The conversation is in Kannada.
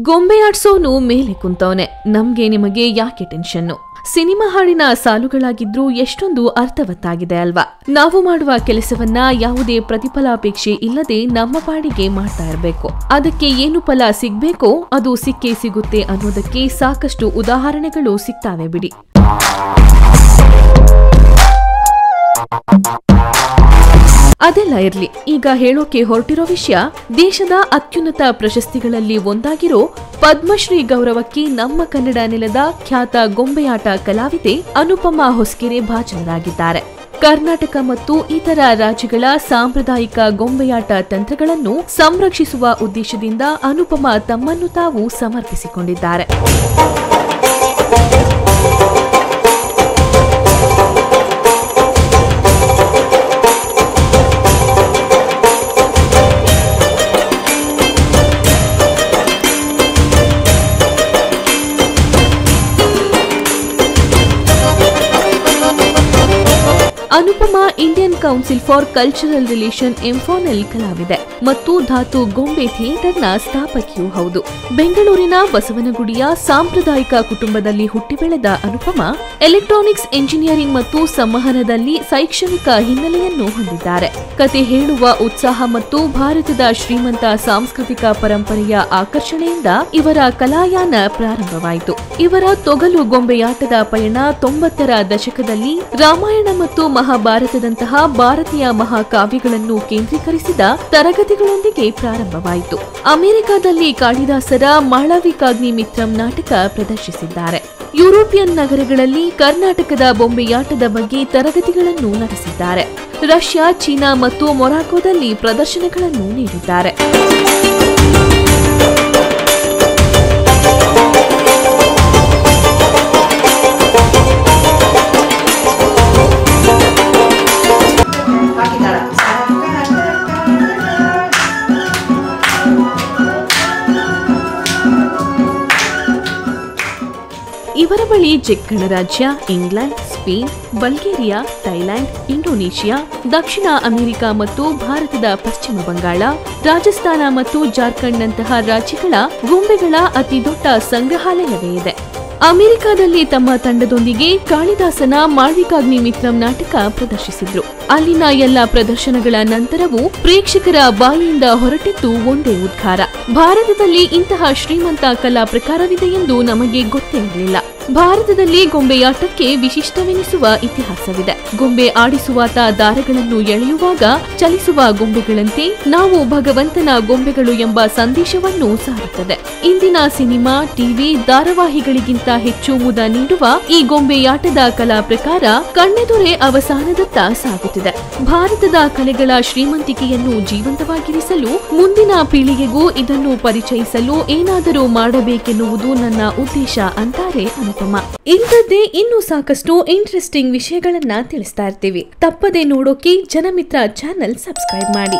ಗೊಂಬೆ ಆಡ್ಸೋನು ಮೇಲೆ ಕುಂತವನೆ, ನಮ್ಗೆ ನಿಮಗೆ ಯಾಕೆ ಟೆನ್ಷನ್ನು? ಸಿನಿಮಾ ಹಾಡಿನ ಸಾಲುಗಳಾಗಿದ್ರೂ ಎಷ್ಟೊಂದು ಅರ್ಥವತ್ತಾಗಿದೆ ಅಲ್ವಾ? ನಾವು ಮಾಡುವ ಕೆಲಸವನ್ನ ಯಾವುದೇ ಪ್ರತಿಫಲಾಪೇಕ್ಷೆ ಇಲ್ಲದೆ ನಮ್ಮ ಪಾಡಿಗೆ ಮಾಡ್ತಾ ಇರಬೇಕು. ಅದಕ್ಕೆ ಏನು ಫಲ ಸಿಗ್ಬೇಕೋ ಅದು ಸಿಕ್ಕೇ ಸಿಗುತ್ತೆ ಅನ್ನೋದಕ್ಕೆ ಸಾಕಷ್ಟು ಉದಾಹರಣೆಗಳು ಸಿಗ್ತಾವೆ ಬಿಡಿ. ಅದೆಲ್ಲ ಇರ್ಲಿ, ಈಗ ಹೇಳೋಕೆ ಹೊರಟಿರೋ ವಿಷಯ ದೇಶದ ಅತ್ಯುನ್ನತ ಪ್ರಶಸ್ತಿಗಳಲ್ಲಿ ಒಂದಾಗಿರೋ ಪದ್ಮಶ್ರೀ ಗೌರವಕ್ಕೆ ನಮ್ಮ ಕನ್ನಡ ನೆಲದ ಖ್ಯಾತ ಗೊಂಬೆಯಾಟ ಕಲಾವಿದೆ ಅನುಪಮಾ ಹೊಸಕೆರೆ ಭಾಜನರಾಗಿದ್ದಾರೆ. ಕರ್ನಾಟಕ ಮತ್ತು ಇತರ ರಾಜ್ಯಗಳ ಸಾಂಪ್ರದಾಯಿಕ ಗೊಂಬೆಯಾಟ ತಂತ್ರಗಳನ್ನು ಸಂರಕ್ಷಿಸುವ ಉದ್ದೇಶದಿಂದ ಅನುಪಮಾ ತಮ್ಮನ್ನು ತಾವು ಸಮರ್ಪಿಸಿಕೊಂಡಿದ್ದಾರೆ. Anupama Indian council for cultural relation empanelled ಕಲಾವಿದೆ ಮತ್ತು ಧಾತು ಗೊಂಬೆ ಥಿಯೇಟರ್ನ ಸ್ಥಾಪಕಿಯೂ ಹೌದು. ಬೆಂಗಳೂರಿನ ಬಸವನಗುಡಿಯ ಸಾಂಪ್ರದಾಯಿಕ ಕುಟುಂಬದಲ್ಲಿ ಹುಟ್ಟಿ ಬೆಳೆದ ಅನುಪಮಾ ಎಲೆಕ್ಟ್ರಾನಿಕ್ಸ್ ಎಂಜಿನಿಯರಿಂಗ್ ಮತ್ತು ಸಂವಹನದಲ್ಲಿ ಶೈಕ್ಷಣಿಕ ಹಿನ್ನೆಲೆಯನ್ನು ಹೊಂದಿದ್ದಾರೆ. ಕತೆ ಹೇಳುವ ಉತ್ಸಾಹ ಮತ್ತು ಭಾರತದ ಶ್ರೀಮಂತ ಸಾಂಸ್ಕೃತಿಕ ಪರಂಪರೆಯ ಆಕರ್ಷಣೆಯಿಂದ ಇವರ ಕಲಾಯಾನ ಪ್ರಾರಂಭವಾಯಿತು. ಇವರ ತೊಗಲು ಗೊಂಬೆಯಾಟದ ಪಯಣ 90ರ ದಶಕದಲ್ಲಿ ರಾಮಾಯಣ ಮತ್ತು ಮಹಾಭಾರತದಂತಹ ಭಾರತೀಯ ಮಹಾಕಾವ್ಯಗಳನ್ನು ಕೇಂದ್ರೀಕರಿಸಿದ ತರಗತಿಗಳೊಂದಿಗೆ ಪ್ರಾರಂಭವಾಯಿತು. ಅಮೆರಿಕಾದಲ್ಲಿ ಕಾಳಿದಾಸರ ಮಾಳವಿಕಾಗ್ನಿಮಿತ್ರಂ ನಾಟಕ ಪ್ರದರ್ಶಿಸಿದ್ದಾರೆ. ಯುರೋಪಿಯನ್ ನಗರಗಳಲ್ಲಿ ಕರ್ನಾಟಕದ ಬೊಂಬೆಯಾಟದ ಬಗ್ಗೆ ತರಗತಿಗಳನ್ನು ನಡೆಸಿದ್ದಾರೆ. ರಷ್ಯಾ, ಚೀನಾ ಮತ್ತು ಮೊರಾಕೋದಲ್ಲಿ ಪ್ರದರ್ಶನಗಳನ್ನು ನೀಡಿದ್ದಾರೆ. ಇವರ ಬಳಿ ಚೆಕ್ ಗಣರಾಜ್ಯ, England, Spain, Bulgaria, Thailand, Indonesia, ದಕ್ಷಿಣ ಅಮೆರಿಕ ಮತ್ತು ಭಾರತದ ಪಶ್ಚಿಮ ಬಂಗಾಳ, ರಾಜಸ್ಥಾನ ಮತ್ತು ಜಾರ್ಖಂಡ್ನಂತಹ ರಾಜ್ಯಗಳ ಗೊಂಬೆಗಳ ಅತಿದೊಡ್ಡ ಸಂಗ್ರಹಾಲಯವೇ ಇದೆ. ಅಮೆರಿಕಾದಲ್ಲಿ ತಮ್ಮ ತಂಡದೊಂದಿಗೆ ಕಾಳಿದಾಸನ ಮಾಳವಿಕಾಗ್ನಿಮಿತ್ರಂ ನಾಟಕ ಪ್ರದರ್ಶಿಸಿದ್ರು. ಅಲ್ಲಿನ ಎಲ್ಲ ಪ್ರದರ್ಶನಗಳ ನಂತರವೂ ಪ್ರೇಕ್ಷಕರ ಬಾಯಿಯಿಂದ ಹೊರಟಿದ್ದು ಒಂದೇ ಉದ್ಗಾರ: ಭಾರತದಲ್ಲಿ ಇಂತಹ ಶ್ರೀಮಂತ ಕಲಾ ಪ್ರಕಾರವಿದೆ ಎಂದು ನಮಗೆ ಗೊತ್ತೇ ಇರಲಿಲ್ಲ. ಭಾರತದಲ್ಲಿ ಗೊಂಬೆಯಾಟಕ್ಕೆ ವಿಶಿಷ್ಟವೆನಿಸುವ ಇತಿಹಾಸವಿದೆ. ಗೊಂಬೆ ಆಡಿಸುವಾತ ದಾರಗಳನ್ನು ಎಳೆಯುವಾಗ ಚಲಿಸುವ ಗೊಂಬೆಗಳಂತೆ ನಾವು ಭಗವಂತನ ಗೊಂಬೆಗಳು ಎಂಬ ಸಂದೇಶವನ್ನು ಸಾರುತ್ತದೆ. ಇಂದಿನ ಸಿನಿಮಾ, ಟಿವಿ, ಧಾರಾವಾಹಿಗಳಿಗಿಂತ ಹೆಚ್ಚು ಮುದ ನೀಡುವ ಈ ಗೊಂಬೆಯಾಟದ ಕಲಾ ಪ್ರಕಾರ ಕಣ್ಣೆದುರೇ ಅವಸಾನದತ್ತ ಸಾಗುತ್ತಿದೆ. ಭಾರತದ ಕಲೆಗಳ ಶ್ರೀಮಂತಿಕೆಯನ್ನು ಜೀವಂತವಾಗಿರಿಸಲು, ಮುಂದಿನ ಪೀಳಿಗೆಗೂ ಇದನ್ನು ಪರಿಚಯಿಸಲು ಏನಾದರೂ ಮಾಡಬೇಕೆನ್ನುವುದು ನನ್ನ ಉದ್ದೇಶ ಅಂತಾರೆ ಅನುಪಮಾ. ಇಂಥದ್ದೇ ಇನ್ನೂ ಸಾಕಷ್ಟು ಇಂಟ್ರೆಸ್ಟಿಂಗ್ ವಿಷಯಗಳನ್ನ ತಿಳಿಸ್ತಾ ಇರ್ತೀವಿ. ತಪ್ಪದೆ ನೋಡೋಕೆ ಜನಮಿತ್ರ ಚಾನೆಲ್ ಸಬ್ಸ್ಕ್ರೈಬ್ ಮಾಡಿ.